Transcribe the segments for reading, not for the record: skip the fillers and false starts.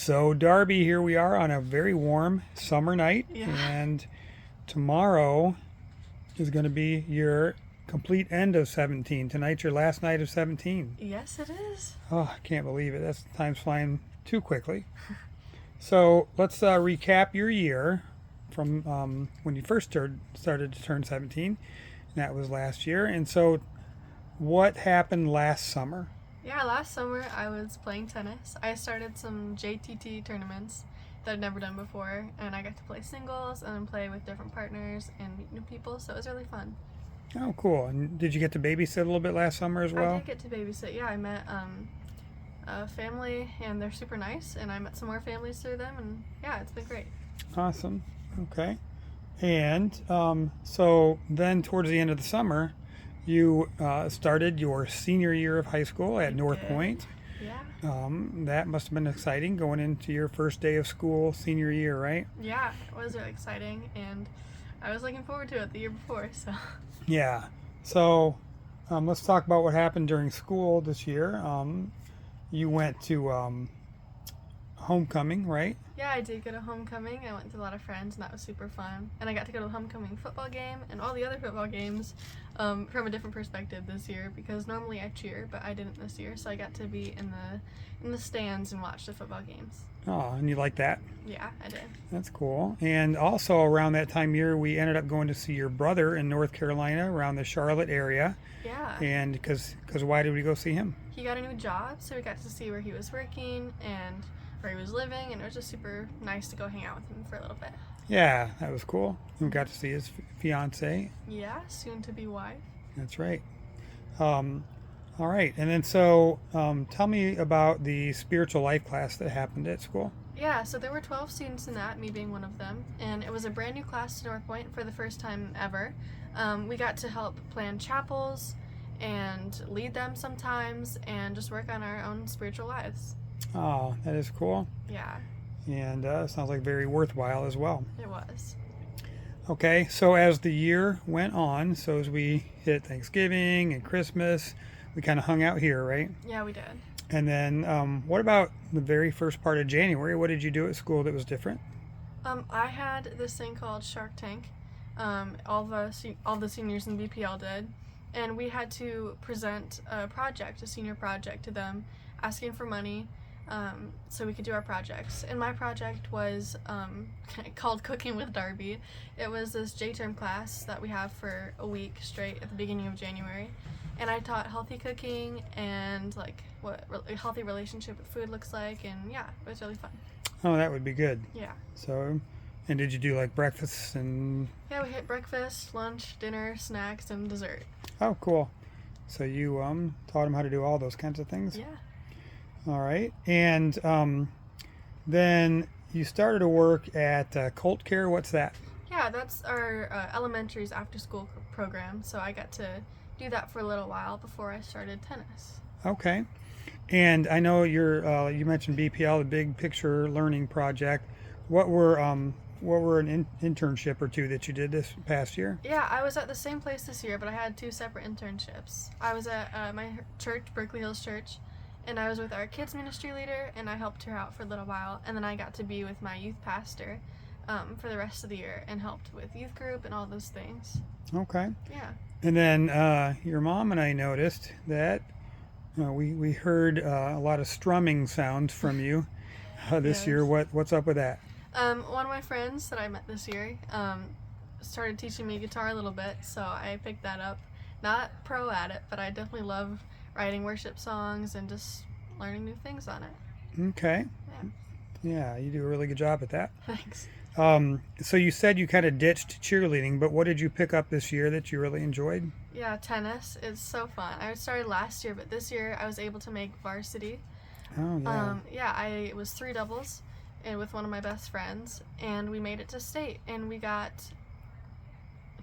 So, Darby, here we are on a very warm summer night, Yeah. and tomorrow is going to be your complete end of 17. Tonight's your last night of 17. Yes, it is. Oh, I can't believe it. That's time's flying too quickly. So, let's recap your year from when you first started to turn 17. And that was last year. And so, what happened last summer? Yeah, last summer I was playing tennis. I started some JTT tournaments that I'd never done before, and I got to play singles and then play with different partners and meet new people, so it was really fun. Oh, cool. And did you get to babysit a little bit last summer as I well? did get to babysit. Yeah, I met a family, and they're super nice, and I met some more families through them, and yeah, it's been great. Awesome. Okay. And so then towards the end of the summer, you started your senior year of high school at I North did. Point. Yeah. That must have been exciting going into your first day of school senior year, right? Yeah, it was really exciting, and I was looking forward to it the year before, so. Yeah. So let's talk about what happened during school this year. You went to homecoming, right? Yeah, I did go to homecoming. I went with a lot of friends, and that was super fun. And I got to go to the homecoming football game and all the other football games from a different perspective this year because normally I cheer, but I didn't this year. So I got to be in the stands and watch the football games. Oh, and you like that? Yeah, I did. That's cool. And also around that time year, we ended up going to see your brother in North Carolina around the Charlotte area. Yeah. And because why did we go see him? He got a new job, so we got to see where he was working and where he was living, and it was just super nice to go hang out with him for a little bit. Yeah, that was cool. We got to see his fiance. Yeah, soon to be wife. That's right. Um, all right. And then so tell me about the spiritual life class that happened at school. Yeah, so there were 12 students in that, me being one of them, and it was a brand new class to North Point for the first time ever. We got to help plan chapels and lead them sometimes and just work on our own spiritual lives. Oh, that is cool. Yeah, And sounds like very worthwhile as well. it was. Okay, so as the year went on, so as we hit Thanksgiving and Christmas, we kind of hung out here, right? Yeah, we did. And then what about the very first part of January? What did you do at school that was different? I had this thing called Shark Tank. All the seniors in BPL did, and we had to present a senior project to them, asking for money, so we could do our projects. And my project was called Cooking with Darby. It was this J-term class that we have for a week straight at the beginning of January. And I taught healthy cooking and like what a healthy relationship with food looks like, and yeah, it was really fun. Oh, that would be good. Yeah. So, and did you do like breakfasts and? Yeah, we hit breakfast, lunch, dinner, snacks, and dessert. Oh, cool. So you taught them how to do all those kinds of things. Yeah. All right, and then you started to work at Colt Care. What's that? Yeah, that's our elementary's after-school program. So I got to do that for a little while before I started tennis. Okay, and I know you mentioned BPL, the Big Picture Learning Project. What were an internship or two that you did this past year? Yeah, I was at the same place this year, but I had two separate internships. I was at my church, Berkeley Hills Church, and I was with our kids ministry leader, and I helped her out for a little while, and then I got to be with my youth pastor for the rest of the year and helped with youth group and all those things. Okay. Yeah. And then your mom and I noticed that we heard a lot of strumming sounds from you this Yes. year. What's up with that? One of my friends that I met this year started teaching me guitar a little bit, so I picked that up. Not pro at it, but I definitely love writing worship songs and just learning new things on it. Okay. Yeah. Yeah, you do a really good job at that. Thanks. So you said you kind of ditched cheerleading, but what did you pick up this year that you really enjoyed? Yeah, tennis is so fun. I started last year, but this year I was able to make varsity. Oh, yeah. Yeah, I was three doubles and with one of my best friends, and we made it to state, and we got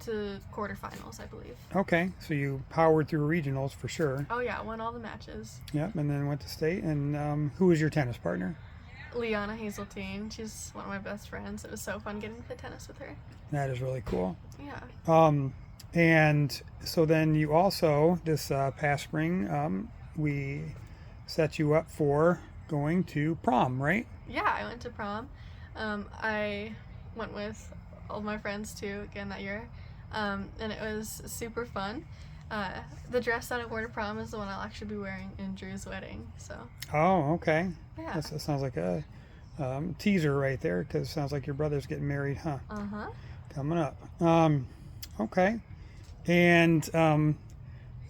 to quarterfinals, I believe. Okay, so you powered through regionals for sure. Oh yeah, won all the matches. Yep, and then went to state. And who was your tennis partner? Liana Hazeltine, she's one of my best friends. It was so fun getting to play tennis with her. That is really cool. Yeah. And so then you also, this past spring, we set you up for going to prom, right? Yeah, I went to prom. I went with all my friends too again that year, and it was super fun. The dress that I wore to prom is the one I'll actually be wearing in Drew's wedding. So Oh, okay. yeah. That sounds like a teaser right there, because it sounds like your brother's getting married, huh? Uh-huh. Coming up. Okay. And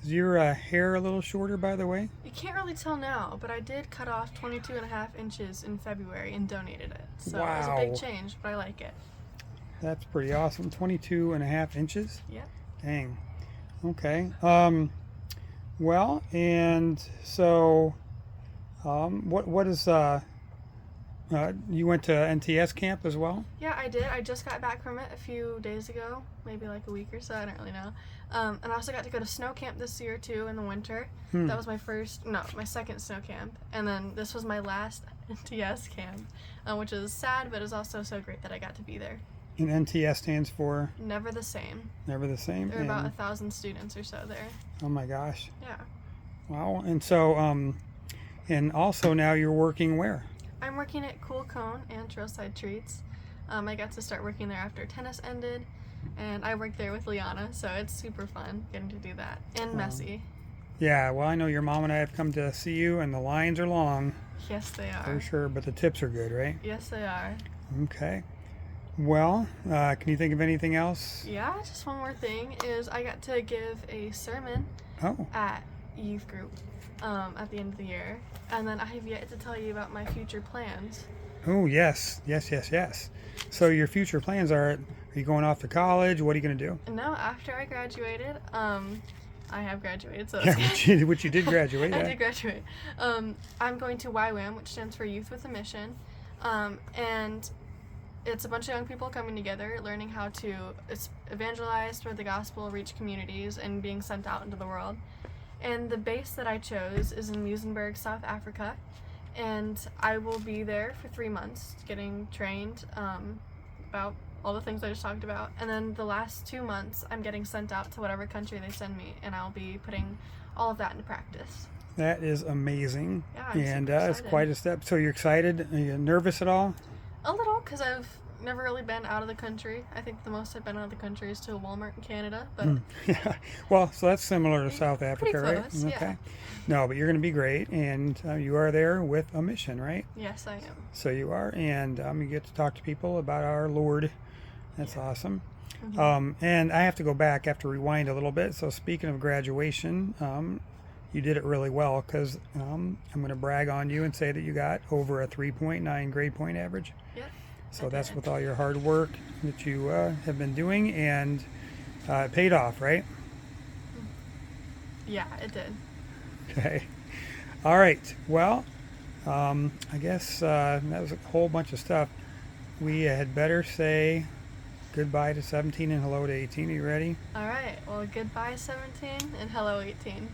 is your hair a little shorter, by the way? You can't really tell now, but I did cut off 22.5 inches in February and donated it. So it was a big Wow. change, but I like it. That's pretty awesome. 22.5 inches? Yep. Dang. Okay. Well, and so what is you went to NTS camp as well? Yeah, I did. I just got back from it a few days ago, maybe like a week or so. I don't really know. And I also got to go to snow camp this year too in the winter. Hmm. That was my second snow camp, and then this was my last NTS camp, which is sad, but is also so great that I got to be there. And NTS stands for Never the same. never the same. There were about And- 1,000 students or so there. oh my gosh. Yeah. Wow. And so and also now you're working where? I'm working at Cool Cone and Trailside Treats. I got to start working there after tennis ended, and I work there with Liana, so it's super fun getting to do that. And messy. Yeah, well, I know your mom and I have come to see you, and the lines are long Yes, they for are. sure, but the tips are good, right? Yes, they are. Okay. Well, can you think of anything else? Yeah, just one more thing is I got to give a sermon Oh, at youth group at the end of the year, and then I have yet to tell you about my future plans. oh yes, yes, yes, yes. So your future plans are you going off to college? What are you going to do? And now, after I graduated, I have graduated, so Yeah, that's good. which you did graduate. I Yeah. did graduate. I'm going to YWAM, which stands for Youth with a Mission, and it's a bunch of young people coming together, learning how to evangelize, spread the gospel, reach communities, and being sent out into the world. And the base that I chose is in Muizenberg, South Africa, and I will be there for 3 months getting trained about all the things I just talked about. And then the last 2 months, I'm getting sent out to whatever country they send me, and I'll be putting all of that into practice. That is amazing. Yeah, I'm And super it's excited. quite a step. So you're excited? Are you nervous at all? A little, because I've never really been out of the country. I think the most I've been out of the country is to a Walmart in Canada, but Yeah. Well, so that's similar to South Africa, pretty right? close, yeah. No, but you're going to be great, and you are there with a mission, right? yes, I am. So you are, and you get to talk to people about our Lord. That's awesome. Mhm. And I have to go back, I have to rewind a little bit. So speaking of graduation, you did it really well, because I'm going to brag on you and say that you got over a 3.9 grade point average. Yep. So I that's did. with all your hard work that you have been doing, and it paid off, right? Yeah, it did. Okay. All right. Well, I guess that was a whole bunch of stuff. We had better say goodbye to 17 and hello to 18. Are you ready? All right. Well, goodbye, 17, and hello, 18.